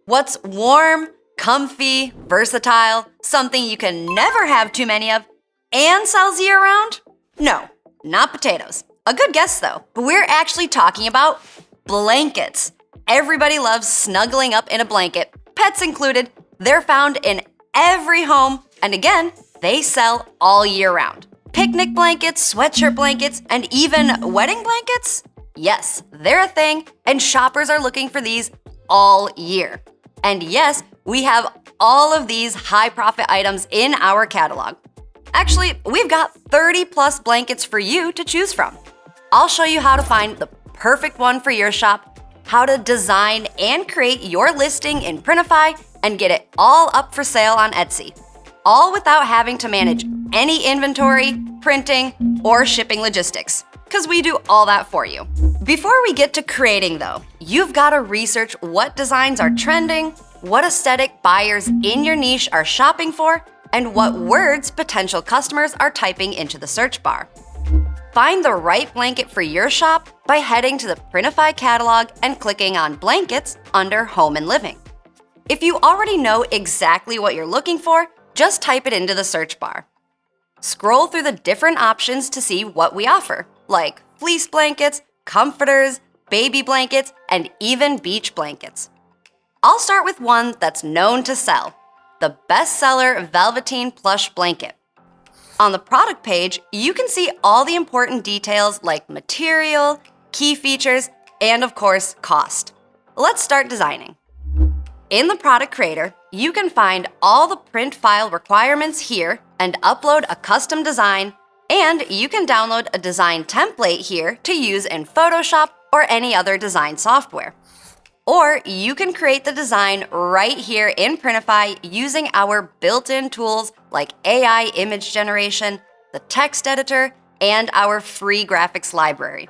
What's warm, comfy, versatile, something you can never have too many of, and sells year-round? No, not potatoes. A good guess though, but we're actually talking about blankets. Everybody loves snuggling up in a blanket, pets included. They're found in every home, and again, they sell all year round. Picnic blankets, sweatshirt blankets, and even wedding blankets? Yes, they're a thing, and shoppers are looking for these all year. And yes, we have all of these high-profit items in our catalog. Actually, we've got 30 plus blankets for you to choose from. I'll show you how to find the perfect one for your shop, how to design and create your listing in Printify, and get it all up for sale on Etsy, all without having to manage any inventory, printing, or shipping logistics, because we do all that for you. Before we get to creating though, you've got to research what designs are trending, what aesthetic buyers in your niche are shopping for, and what words potential customers are typing into the search bar. Find the right blanket for your shop by heading to the Printify catalog and clicking on Blankets under Home and Living. If you already know exactly what you're looking for, just type it into the search bar. Scroll through the different options to see what we offer, like fleece blankets, comforters, baby blankets, and even beach blankets. I'll start with one that's known to sell, the bestseller Velveteen Plush Blanket. On the product page, you can see all the important details like material, key features, and of course, cost. Let's start designing. In the product creator, you can find all the print file requirements here and upload a custom design, and you can download a design template here to use in Photoshop or any other design software. Or you can create the design right here in Printify using our built-in tools like AI image generation, the text editor, and our free graphics library.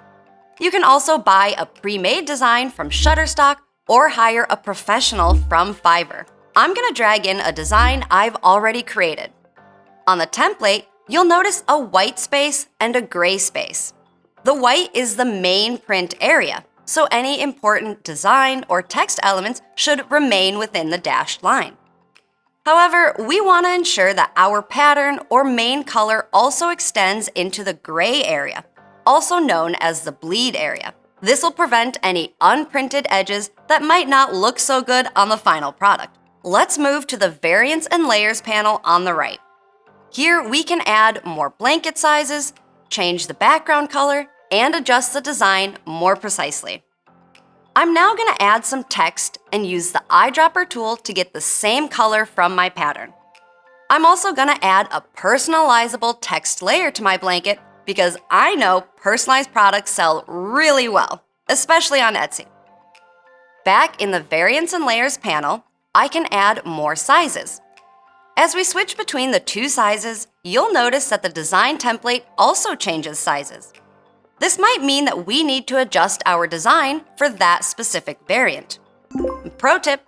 You can also buy a pre-made design from Shutterstock or hire a professional from Fiverr. I'm gonna drag in a design I've already created. On the template, you'll notice a white space and a gray space. The white is the main print area, so any important design or text elements should remain within the dashed line. However, we want to ensure that our pattern or main color also extends into the gray area, also known as the bleed area. This will prevent any unprinted edges that might not look so good on the final product. Let's move to the Variants and Layers panel on the right. Here we can add more blanket sizes, change the background color, and adjust the design more precisely. I'm now going to add some text and use the eyedropper tool to get the same color from my pattern. I'm also going to add a personalizable text layer to my blanket because I know personalized products sell really well, especially on Etsy. Back in the Variants and Layers panel, I can add more sizes. As we switch between the two sizes, you'll notice that the design template also changes sizes. This might mean that we need to adjust our design for that specific variant. Pro tip,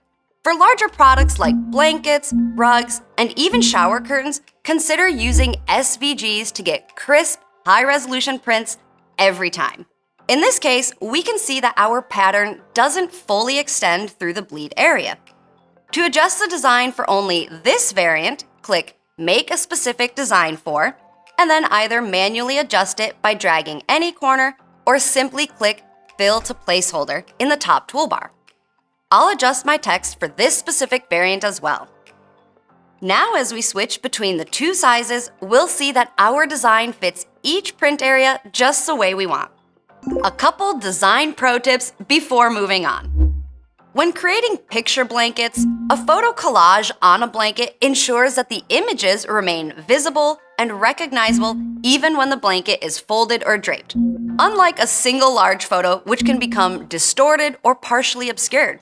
for larger products like blankets, rugs, and even shower curtains, consider using SVGs to get crisp, high-resolution prints every time. In this case, we can see that our pattern doesn't fully extend through the bleed area. To adjust the design for only this variant, click Make a Specific Design For, and then either manually adjust it by dragging any corner or simply click Fill to Placeholder in the top toolbar. I'll adjust my text for this specific variant as well. Now as we switch between the two sizes, we'll see that our design fits each print area just the way we want. A couple design pro tips before moving on. When creating picture blankets, a photo collage on a blanket ensures that the images remain visible and recognizable even when the blanket is folded or draped, unlike a single large photo which can become distorted or partially obscured.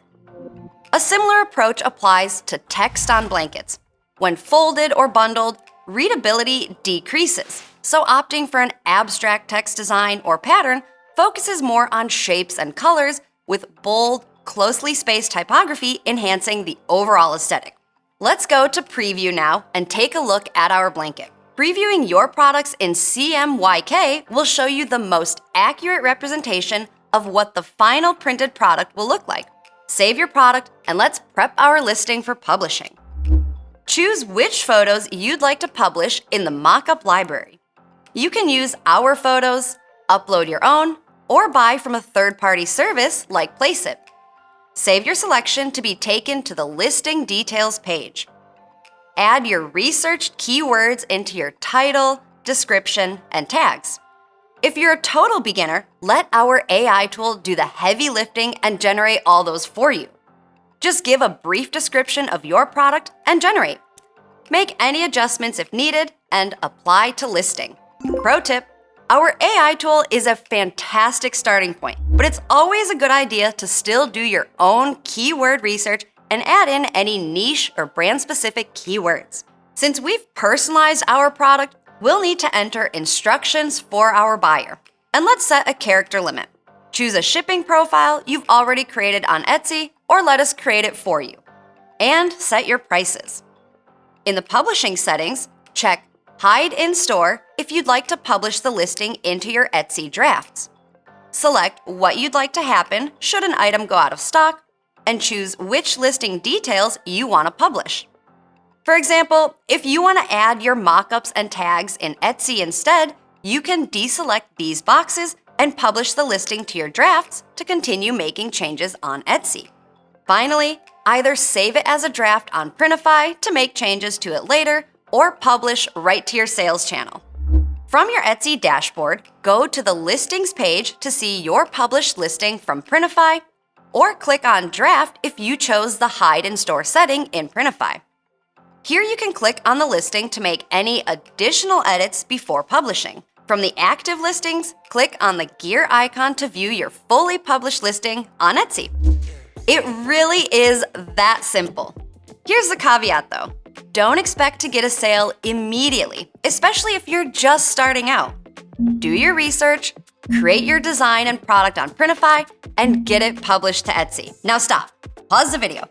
A similar approach applies to text on blankets. When folded or bundled, readability decreases, so opting for an abstract text design or pattern focuses more on shapes and colors with bold, closely spaced typography enhancing the overall aesthetic. Let's go to Preview now and take a look at our blanket. Previewing your products in CMYK will show you the most accurate representation of what the final printed product will look like. Save your product and let's prep our listing for publishing. Choose which photos you'd like to publish in the Mockup library. You can use our photos, upload your own, or buy from a third-party service like Placeit. Save your selection to be taken to the listing details page. Add your researched keywords into your title, description, and tags. If you're a total beginner, let our AI tool do the heavy lifting and generate all those for you. Just give a brief description of your product and generate. Make any adjustments if needed and apply to listing. Pro tip: our AI tool is a fantastic starting point, but it's always a good idea to still do your own keyword research and add in any niche or brand-specific keywords. Since we've personalized our product, we'll need to enter instructions for our buyer. And let's set a character limit. Choose a shipping profile you've already created on Etsy, or let us create it for you. And set your prices. In the publishing settings, check Hide in Store if you'd like to publish the listing into your Etsy drafts. Select what you'd like to happen should an item go out of stock, and choose which listing details you want to publish. For example, if you want to add your mockups and tags in Etsy instead, you can deselect these boxes and publish the listing to your drafts to continue making changes on Etsy. Finally, either save it as a draft on Printify to make changes to it later, or publish right to your sales channel. From your Etsy dashboard, go to the Listings page to see your published listing from Printify, or click on Draft if you chose the Hide in Store setting in Printify. Here you can click on the listing to make any additional edits before publishing. From the active listings, click on the gear icon to view your fully published listing on Etsy. It really is that simple. Here's the caveat though. Don't expect to get a sale immediately, especially if you're just starting out. Do your research, create your design and product on Printify, and get it published to Etsy. Now stop. Pause the video.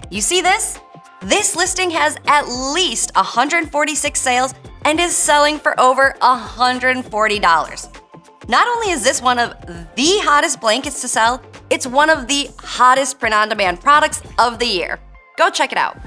You see this? This listing has at least 146 sales and is selling for over $140. Not only is this one of the hottest blankets to sell, it's one of the hottest print-on-demand products of the year. Go check it out.